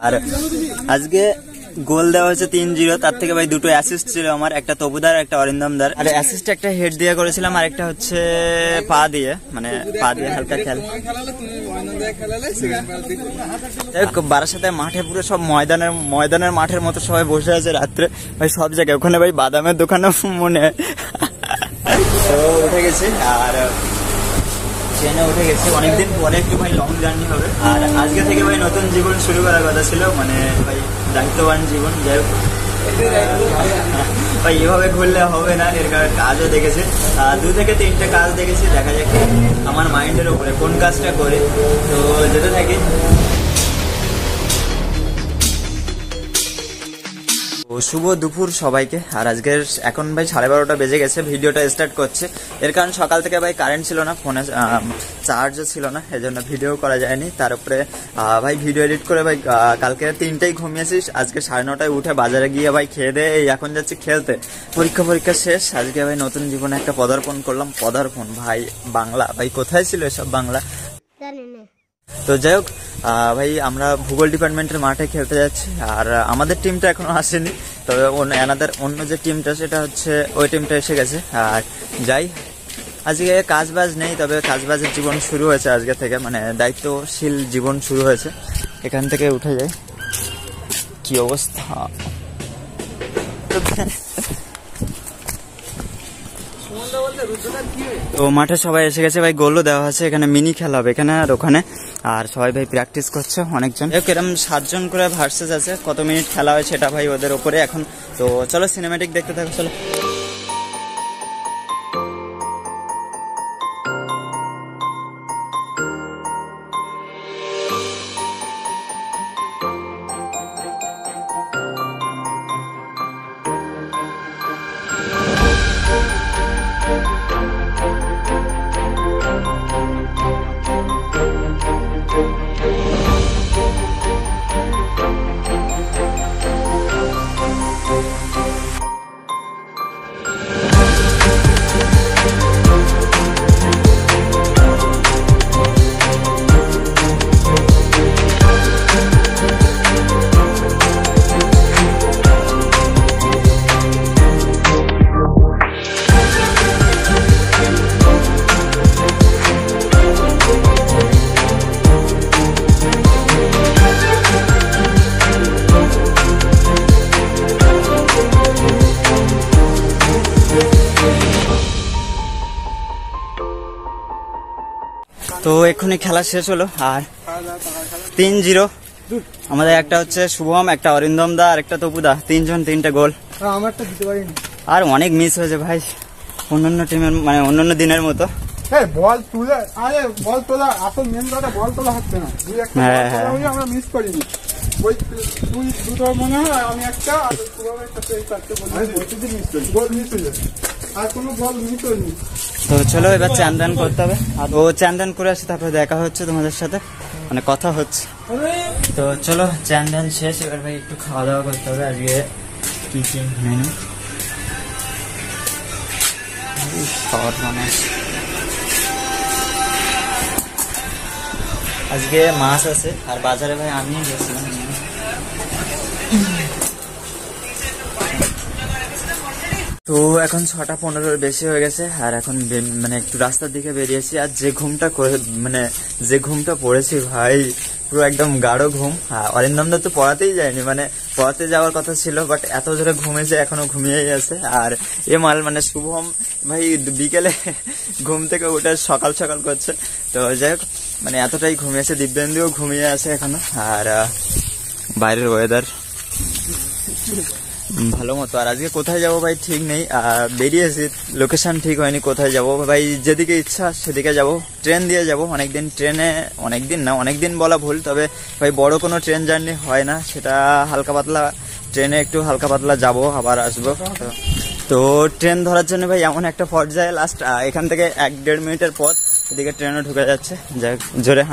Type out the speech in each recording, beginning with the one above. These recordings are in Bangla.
আর আজকে গোল দেওয়া হয়েছে 3-0, তার থেকে ভাই দুটো অ্যাসিস্ট ছিল আমার, একটা তবুদার একটা অরিন্দমদার। আর অ্যাসিস্ট একটা হেড দিয়ে করেছিলাম আর একটা হচ্ছে পা দিয়ে, মানে পা দিয়ে হালকা খেল। বারাসাতে মাঠে পুরো সব ময়দানের মাঠের মতো সবাই বসে আছে রাত্রে ভাই সব জায়গায়। ওখানে ভাই বাদামের দোকানে মনে হয় তো উঠে গেছি আর ট্রেনে উঠে গেছি। অনেকদিন পরে একটু ভাই লং জার্নি হবে। আর আজকে থেকে ভাই নতুন জীবন শুরু করার কথা ছিল, মানে ভাই দায়িত্ববান জীবন। যাই হোক ভাই এভাবে ঘুরলে হবে না, এর কারণে কাজও দেখেছি, 2 থেকে 3টে কাজ দেখেছি। দেখা যাক আমার মাইন্ডের উপরে কোন কাজটা করে, তো যেতে থাকি। শুভ দুপুর সবাইকে। আর আজকের এখন ভাই 12:30 বেজে গেছে, ভিডিওটা স্টার্ট করছে। এর কারণ সকাল থেকে ভাই কারেন্ট ছিল না, ফোনে চার্জও ছিল না, এজন্য ভিডিও করা যায়নি। তার উপরে ভাই ভিডিও এডিট করে ভাই কালকে 3টায় ঘুমিয়েছিস, আজকে 9:30টায় উঠে বাজারে গিয়ে ভাই খেয়ে দিয়ে এখন যাচ্ছি খেলতে। পরীক্ষা শেষ, আজকে ভাই নতুন জীবনে একটা পদার্পণ করলাম। পদার্পণ ভাই বাংলা, ভাই কোথায় ছিল এসব বাংলা জানি না। তো যাই হোক ভাই আমরা ভূগোল ডিপার্টমেন্টের মাঠে খেলতে যাচ্ছি। আর আমাদের টিমটা এখনো আসেনি, তবে অন্য যে টিমটা সেটা হচ্ছে ওই টিমটা এসে গেছে। আর যাই, আজকে কাজবাজ নেই, তবে কাজবাজের জীবন শুরু হয়েছে আজকে থেকে, মানে দায়িত্বশীল জীবন শুরু হয়েছে। এখান থেকে উঠে যাই, কি অবস্থা। তো মাঠে সবাই এসে গেছে ভাই, গোলও দেওয়া আছে। এখানে মিনি খেলা হবে এখানে আর ওখানে, আর সবাই ভাই প্র্যাকটিস করছে অনেকজন। এরকম 7 জন করে ভার্সেস আছে, কত মিনিট খেলা হয় সেটা ভাই ওদের ওপরে এখন। তো চলো সিনেম্যাটিক দেখতে থাকো, চলো। তো এক্ষুনি খেলা শেষ হলো, আর 3-0 আমাদের। একটা হচ্ছে শুভম, একটা অরিন্দমদা আর একটা তপুদা, 3 জন 3টে গোল। আমারটা দিতে পারিনি, আর অনেক মিস হয়েছে ভাই অন্যান্য টিমের, মানে অন্যান্য দিনের মতো। বল তুলে, আরে বল তোলা আসল মেন কথা, বল তোলা হচ্ছে না। আমরা মিস করিনি, ওই দুটো মনে হয় আমি একটা গোল মিস হয়ে যায়, আর কোনো বল মিস হয়নি। তো চলো এবার চান করতে হবে, আর ও চান করে আসে, তারপরে দেখা হচ্ছে তোমাদের সাথে, মানে কথা হচ্ছে। তো চলো চান শেষ, এবার ভাই একটু খাওয়া দাওয়া করতে হবে। আজকে কি কি মেনু খাওয়ার মানুষ, আজকে মাছ আছে। আর বাজারে ভাই আমি গেছিলাম। তো এখন 6:15 বেশি হয়ে গেছে, আর এখন মানে একটু রাস্তার দিকে বেরিয়েছি। আর যে ঘুমটা পড়েছি ভাই, পুরো একদম গাঢ় ঘুম। অরিন্দমদা তো পড়াতেই যায়নি, মানে পড়াতে যাওয়ার কথা ছিল, বাট এত জোরে ঘুমেছে, এখনো ঘুমিয়েই আছে। আর মানে শুভম ভাই বিকেলে ঘুম থেকে উঠে সকাল করছে। তো যাই হোক, মানে এতটাই ঘুমিয়েছে। দিব্যেন্দুও ঘুমিয়ে আছে এখনো। আর বাইরের ওয়েদার ভালো মতো। আর আজকে কোথায় যাবো ভাই ঠিক নেই, বেরিয়েছি, লোকেশন ঠিক হয়নি কোথায় যাবো ভাই। যেদিকে ইচ্ছা সেদিকে যাবো, ট্রেন দিয়ে যাবো। অনেকদিন বলা ভুল, তবে ভাই বড় কোনো ট্রেন জার্নি হয় না, সেটা হালকা পাতলা ট্রেনে একটু হালকা পাতলা যাবো, আবার আসবো। তো ট্রেন ধরার জন্য ভাই এমন একটা পর্যায়ে লাস্ট এখান থেকে 1-1.5 মিনিটের পর এদিকে ট্রেনও ঢুকে যাচ্ছে। যাই জোরে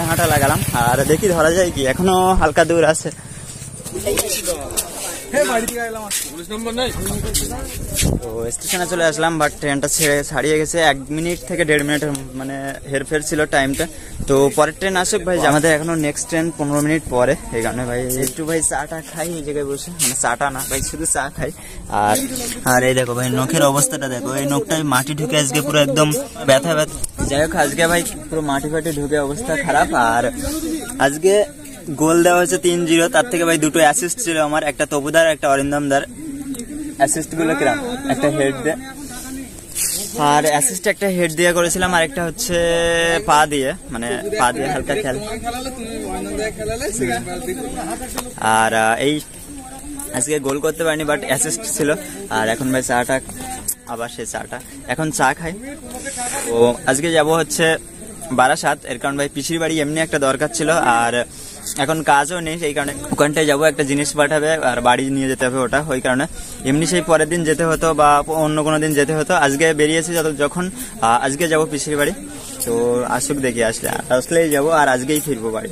হাঁটা লাগালাম, আর দেখি ধরা যায় কি, এখনো হালকা দূর আছে। তো স্টেশনে চলে আসলাম, বাট ট্রেনটা ছাড়িয়ে গেছে 1 মিনিট থেকে 1.5 মিনিট, মানে হেরফের ছিল টাইমটা। তো পরের ট্রেন আসুক ভাই, আমাদের এখনো নেক্সট ট্রেন 15 মিনিট পরে। এই কারণে ভাই একটু ভাই চাটা খাই এই জায়গায় বসে, মানে চাটা না ভাই শুধু চা খাই। আর এই দেখো ভাই নখের অবস্থাটা দেখো, এই নখটায় মাটি ঢুকে আজকে পুরো একদম ব্যথা ব্যথা। যাই হোক আজকে ভাই পুরো মাটি ফাটি ঢুকে অবস্থা খারাপ। আর আজকে গোল দেওয়া হয়েছে 3-0, তার থেকে ভাই 2টো অ্যাসিস্ট ছিল আমার, একটা তপুদার একটা অরিন্দমদার। অ্যাসিস্ট গুলো কিরাম, একটা হেড দিয়ে, আর অ্যাসিস্ট একটা হেড দিয়ে করেছিলাম, আর একটা হচ্ছে পা দিয়ে, মানে পা দিয়ে হালকা খেল। আর এই আজকে গোল করতে পারিনি, বাট অ্যাসিস্ট ছিল। আর এখন ভাই চাটা, আবার সে চাটা, এখন চা খাই। ও আজকে যাব হচ্ছে বারাসাত, এর কারণ ভাই পিসির বাড়ি এমনি একটা দরকার ছিল, আর এখন কাজও নেই, সেই কারণে ওখানটায় যাবো, একটা জিনিস পাঠাবে আর বাড়ি নিয়ে যেতে হবে ওটা। ওই কারণে এমনি সেই পরের দিন যেতে হতো বা অন্য কোনো দিন যেতে হতো, আজকে বেরিয়েছি যখন আজকে যাব পিসির বাড়ি। তো আসুক দেখি, আসলেই যাবো, আর আজকেই ফিরবো বাড়ি।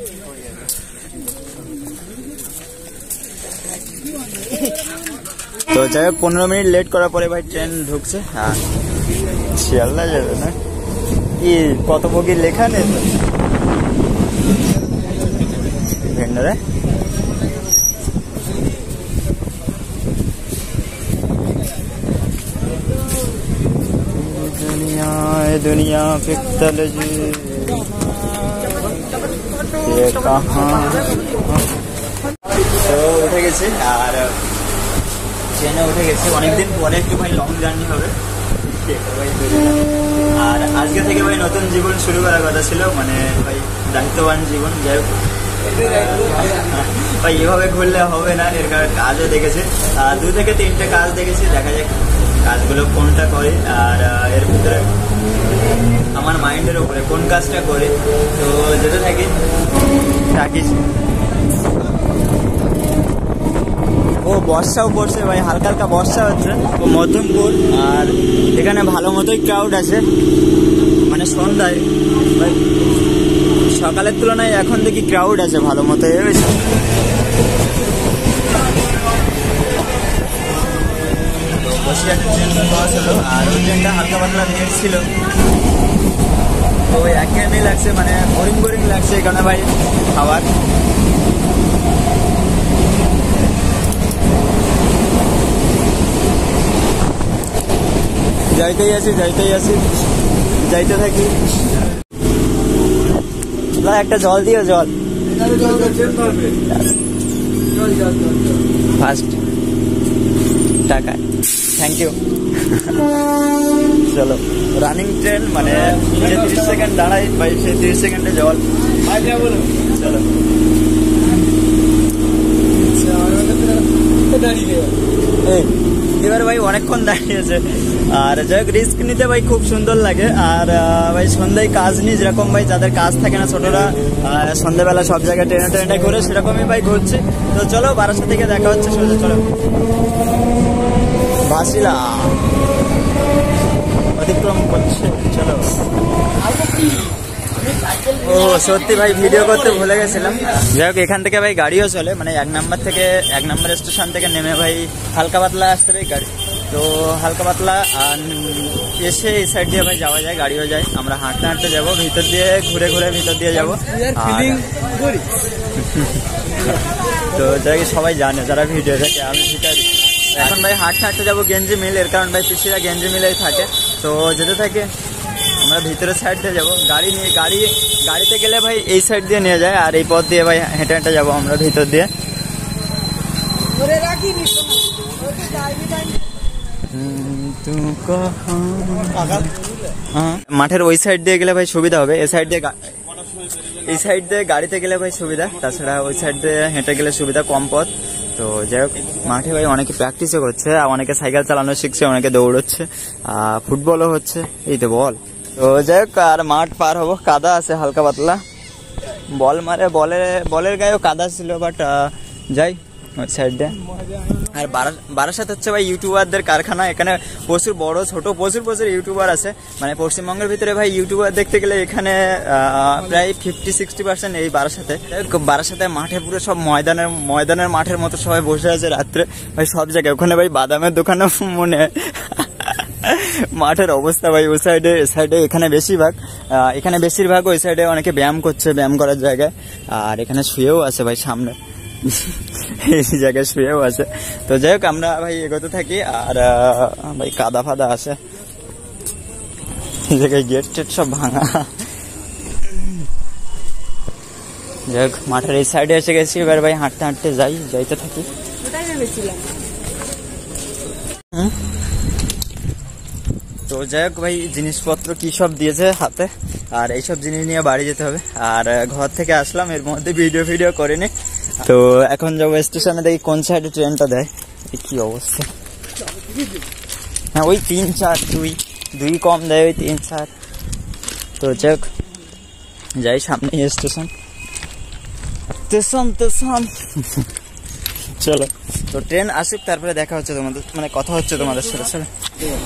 তো যাই হোক 15 মিনিট লেট করার পরে ভাই ট্রেন ঢুকছে। হ্যাঁ শিয়ালদা যাবে না কি, কত বগি লেখা নেই তো ভেন্ডারে। দুনিয়া পিক্তল জি কাহা। তো উঠে গেছি, আর ট্রেনে উঠে গেছি, অনেকদিন পরে একটু ভাই লং জার্নি হবে। আর আজকে থেকে ভাই নতুন জীবন শুরু করার কথা ছিল, মানে ভাই দায়িত্ববান জীবন। যাই হোক ভাই এভাবে ঘুরলে হবে না, এর কারণে কাজও দেখেছি, 2 থেকে 3টে কাজ দেখেছি, দেখা যাক কাজগুলো কোনটা করে। আর এর ভিতরে আমার মাইন্ডের উপরে কোন কাজটা করে। তো যেতে থাকি থাকিস। ও বর্ষাও পড়ছে ভাই, হালকা হালকা বর্ষা হচ্ছে। তো মধ্যমপুর, আর এখানে ভালো মতোই ক্রাউড আছে, মানে সন্ধ্যায় ভাই সকালের তুলনায় এখন দেখি ক্রাউড আছে ভালো মতোই। তো বসিরহাট ট্রেন পাওয়া ছিল, আর ওই ট্রেনটা হালকা পাতলা ভিড় ছিল। তো একঘেয়েমি লাগছে, মানে বোরিং বোরিং লাগছে, এখানে ভাই খাবার। যাইতেই আছি যাইতে থাকি। একটা জল দিও, জল ফার্স্ট টাকায়, থ্যাংক ইউ। চলো রানিং ট্রেন, মানে যে 30 সেকেন্ড দাঁড়াই ভাই, সেই 30 সেকেন্ডে জল। চলো এবার ভাই অনেকক্ষণ দাঁড়িয়েছে। আর যাই হোক রিস্ক নিতে ভাই খুব সুন্দর লাগে। আর ভাই সন্ধ্যায় কাজ নিই, যেরকম ভাই যাদের কাজ থাকে না ছোটরা সন্ধ্যাবেলা সব জায়গায় ট্রেনে ঘুরে, সেরকমই ভাই ঘুরছে। তো চলো বারাসাত থেকে দেখা হচ্ছে সোজা। চলো ভাসিলা অতিক্রম করছে। চলো। ও সত্যি ভাই ভিডিও করতে ভুলে গেছিলাম। যাই হোক এখান থেকে ভাই গাড়িও চলে, মানে 1 নম্বর স্টেশন থেকে নেমে ভাই হালকা পাতলা আসতে ভাই গাড়ি। তো হালকা পাতলা এসে এই সাইড দিয়ে ভাই যাওয়া যায়, গাড়িও যায়। আমরা হাঁটতে হাঁটতে যাবো, ভিতর দিয়ে ঘুরে ভিতর দিয়ে যাবো। তো যাই সবাই জানে যারা ভিডিও দেখে, আমি ভিতরে এখন ভাই হাঁটতে হাঁটতে যাবো গেঞ্জি মিল, এর কারণ ভাই পিসিরা গেঞ্জি মিলেই থাকে। তো যেতে থাকে আমরা ভিতরের সাইড দিয়ে যাবো, গাড়ি নিয়ে গাড়িতে গেলে ভাই এই সাইড দিয়ে নিয়ে যায়, আর এই পথ দিয়ে ভাই হেঁটে হেঁটে যাবো আমরা ভিতর দিয়ে। মাঠের ওই সাইড দিয়ে গেলে ভাই সুবিধা হবে, এই সাইড দিয়ে গাড়িতে গেলে ভাই সুবিধা, তাছাড়া ওই সাইড দিয়ে হেঁটে গেলে সুবিধা, কম পথ। তো যাই হোক মাঠে ভাই অনেকে প্র্যাকটিসও করছে, অনেকে সাইকেল চালানো শিখছে, অনেকে দৌড়চ্ছে, ফুটবলও হচ্ছে, এই তো বল। তো যাই হোক আর মাঠ পার হবো, কাদা আছে হালকা পাতলা, বল মারে, বলের গায়েও কাদা ছিল, বাট যাই ওই সাইডে। আর বারাসাত হচ্ছে ভাই ইউটিউবারদের কারখানা। এখানে প্রচুর বড় ছোট প্রচুর ইউটিউবার আছে। মানে পশ্চিমবঙ্গের ভিতরে ভাই ইউটিউবার দেখতে গেলে এখানে প্রায় 50-60% এই বারাসাতে মাঠে পুরো সব ময়দানের মাঠের মতো সবাই বসে আছে রাত্রে ভাই সব জায়গায়। ওখানে ভাই বাদামের দোকানে মনে মাঠের অবস্থা ভাই। ওই সাইডে এখানে বেশিরভাগ ওই সাইডে অনেকে ব্যায়াম করছে, ব্যায়াম করার জায়গায়। আর এখানে শুয়েও আছে ভাই সামনে এই জায়গায় শুয়েও আছে। তো যাই হোক আমরা ভাই এগোতে থাকি। আর ভাই কাদা ফাদা আছে এই জায়গায়, গেট টেট সব ভাঙা। যাই হোক মাঠের এই সাইডে এসে গেছি। এবার ভাই হাঁটতে যাইতে থাকি। তো যাই হোক ভাই জিনিসপত্র কি সব দিয়েছে হাতে, আর এইসব জিনিস নিয়ে বাড়ি যেতে হবে। আর ঘর থেকে আসলাম, এর মধ্যে ভিডিও করিনি। তো এখন যাবো স্টেশনে, দেখি কোন সাইডে ট্রেনটা দেয়। কি অবস্থা, হ্যাঁ ওই 3-4 2 কম দেয়, ওই 3-4। তো যাই হোক যাই, সামনে স্টেশন। চলো, তো ট্রেন আসুক তারপরে দেখা হচ্ছে তোমাদের, মানে কথা হচ্ছে তোমাদের সাথে। চলো,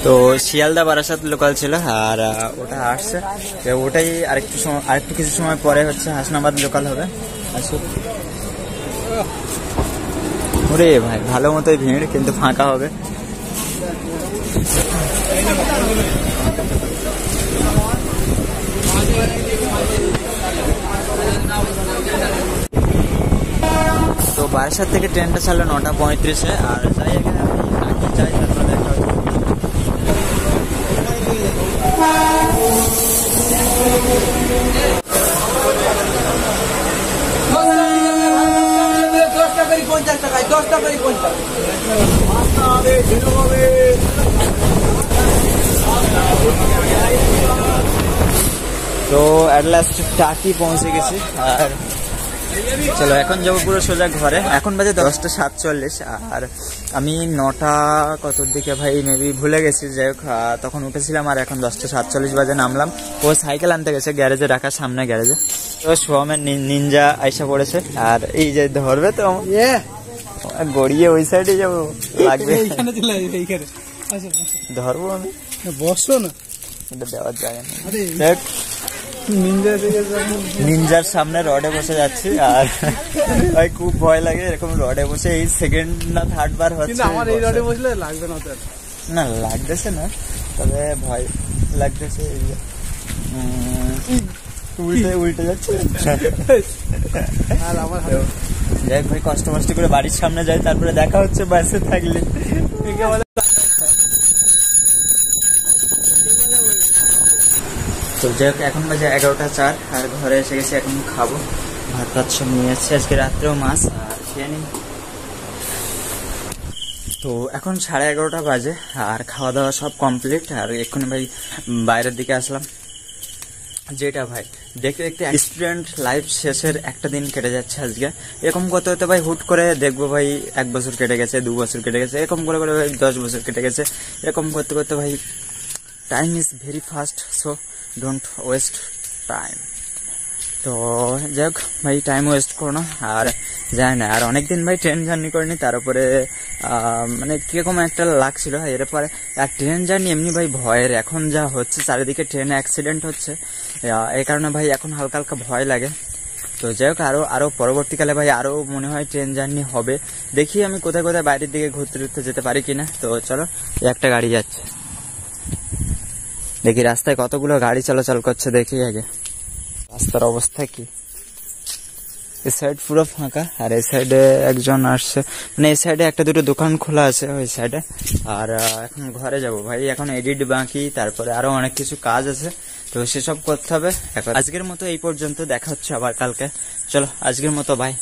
তো শিয়ালদা বারাসাত লোকাল ছিল, আর ওটা আসছে। ওটাই আরেকটু কিছু সময় পরে হচ্ছে হাসনাবাদ লোকাল হবে। আসুক। ওরে ভাই ভালো মতোই ভিড়, কিন্তু ফাঁকা হবে। তো বারাসাত থেকে ট্রেনটা ছাড়লো 9:35-এ। আর যাই এখানে যাই, তারপর দেখা হচ্ছে। তো অ্যাট লাস্ট টাকি পৌঁছে গেছি। আর চলো এখন যাবো পুরো সোজা ঘরে। এখন বাজে 10:47। আর আমি 9টা কতর দিকে ভাই মেবি ভুলে গেছি। যাই হোক তখন উঠেছিলাম, আর এখন 10:47 বাজে নামলাম। ও সাইকেল আনতে গেছে গ্যারেজে রাখা, সামনে গ্যারেজে। তো সোহামের নিনজা আইসা পড়েছে। আর এই যে ধরবে তো গড়িয়ে ওই সাইডে যাবো, লাগবে ধরবো আমি, বসো না, এটা দেওয়ার জায়গা নেই। নিনজার সামনে রডে বসে যাচ্ছি। আর ভাই খুব ভয় লাগে এরকম রডে বসে। এই সেকেন্ড না থার্ড বার হচ্ছে। আমার এই রডে বসলে লাগবে না, লাগতেছে না, তবে ভয় লাগতেছে। উল্টে যাচ্ছে। যাই ভাই কষ্ট করে বাড়ির সামনে যাই, তারপরে দেখা হচ্ছে বাসে থাকলে। তো যাই হোক এখন বাজে 11:04। আর ঘরে এসে গেছি, এখন খাবো। ভাত সব নিয়ে যাচ্ছি, আজকে রাত্রেও মাছ, আর খেয়ে নিই। তো এখন 11:30 বাজে, আর খাওয়া দাওয়া সব কমপ্লিট। আর এক্ষুনি ভাই বাইরের দিকে আসলাম। যেটা ভাই দেখতে স্টুডেন্ট লাইফ শেষের একটা দিন কেটে যাচ্ছে আজকে। এরকম করতে হতে ভাই হুট করে দেখবো ভাই 1 বছর কেটে গেছে, 2 বছর কেটে গেছে, এরকম করে ভাই 10 বছর কেটে গেছে। এরকম করতে ভাই time is very fast, so don't waste time. তো যাই হোক ভাই টাইম ওয়েস্ট করো না। আর যায় না, আর অনেকদিন ভাই ট্রেন জার্নি করিনি। তার উপরে মানে কিরকম একটা লাগছিল এরপরে। আর ট্রেন জার্নি এমনি ভাই ভয়ের, এখন যা হচ্ছে চারিদিকে ট্রেনে অ্যাক্সিডেন্ট হচ্ছে, এই কারণে ভাই এখন হালকা ভয় লাগে। তো যাই হোক আরো পরবর্তীকালে ভাই আরো মনে হয় ট্রেন জার্নি হবে। দেখি আমি কোথায় বাইরের দিকে ঘুরতে যেতে পারি কিনা। তো চলো, একটা গাড়ি যাচ্ছে, দেখি রাস্তায় কতগুলো গাড়ি চলাচল করছে, দেখি আগে রাস্তার অবস্থা কি। এই সাইড পুরো ফাঁকা, আর এই সাইডে একজন আসছে, মানে এই সাইডে 1-2 দোকান খোলা আছে ওই সাইডে। আর এখন ঘরে যাব ভাই, এখন এডিট বাকি, তারপরে আরো অনেক কিছু কাজ আছে, তো সেসব করতে হবে। আজকের মতো এই পর্যন্ত, দেখা হচ্ছে আবার কালকে। চলো আজকের মতো বাই।